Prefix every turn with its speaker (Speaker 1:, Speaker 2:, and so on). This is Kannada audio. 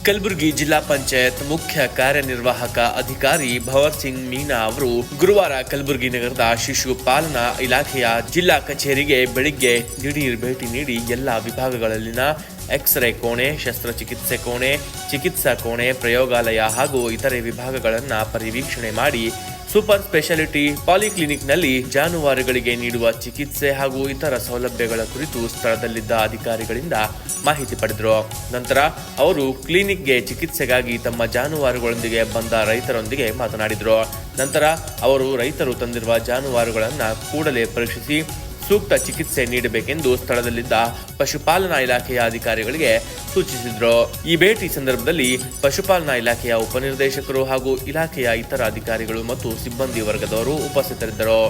Speaker 1: ಕಲಬುರಗಿ ಜಿಲ್ಲಾ ಪಂಚಾಯತ್ ಮುಖ್ಯ ಕಾರ್ಯನಿರ್ವಾಹಕ ಅಧಿಕಾರಿ ಭವರ್ ಸಿಂಗ್ ಮೀನಾ ಅವರು ಗುರುವಾರ ಕಲಬುರಗಿ ನಗರದ ಶಿಶು ಪಾಲನಾ ಇಲಾಖೆಯ ಜಿಲ್ಲಾ ಕಚೇರಿಗೆ ಬೆಳಿಗ್ಗೆ ದಿಢೀರ್ ಭೇಟಿ ನೀಡಿ ಎಲ್ಲಾ ವಿಭಾಗಗಳಲ್ಲಿನ ಎಕ್ಸ್ರೇ ಕೋಣೆ, ಶಸ್ತ್ರಚಿಕಿತ್ಸೆ ಕೋಣೆ, ಚಿಕಿತ್ಸಾ ಕೋಣೆ, ಪ್ರಯೋಗಾಲಯ ಹಾಗೂ ಇತರೆ ವಿಭಾಗಗಳನ್ನು ಪರಿವೀಕ್ಷಣೆ ಮಾಡಿ ಸೂಪರ್ ಸ್ಪೆಷಾಲಿಟಿ ಪಾಲಿಕ್ಲಿನಿಕ್ನಲ್ಲಿ ಜಾನುವಾರುಗಳಿಗೆ ನೀಡುವ ಚಿಕಿತ್ಸೆ ಹಾಗೂ ಇತರ ಸೌಲಭ್ಯಗಳ ಕುರಿತು ಸ್ಥಳದಲ್ಲಿದ್ದ ಅಧಿಕಾರಿಗಳಿಂದ ಮಾಹಿತಿ ಪಡೆದರು. ನಂತರ ಅವರು ಕ್ಲಿನಿಕ್ಗೆ ಚಿಕಿತ್ಸೆಗಾಗಿ ತಮ್ಮ ಜಾನುವಾರುಗಳೊಂದಿಗೆ ಬಂದ ರೈತರೊಂದಿಗೆ ಮಾತನಾಡಿದರು. ನಂತರ ಅವರು ರೈತರು ತಂದಿರುವ ಜಾನುವಾರುಗಳನ್ನು ಕೂಡಲೇ ಪರೀಕ್ಷಿಸಿ ಸೂಕ್ತ ಚಿಕಿತ್ಸೆ ನೀಡಬೇಕೆಂದು ಸ್ಥಳದಲ್ಲಿದ್ದ ಪಶುಪಾಲನಾ ಇಲಾಖೆಯ ಅಧಿಕಾರಿಗಳಿಗೆ ಸೂಚಿಸಿದರು. ಈ ಭೇಟಿ ಸಂದರ್ಭದಲ್ಲಿ ಪಶುಪಾಲನಾ ಇಲಾಖೆಯ ಉಪನಿರ್ದೇಶಕರು ಹಾಗೂ ಇಲಾಖೆಯ ಇತರ ಅಧಿಕಾರಿಗಳು ಮತ್ತು ಸಿಬ್ಬಂದಿ ವರ್ಗದವರು ಉಪಸ್ಥಿತರಿದ್ದರು.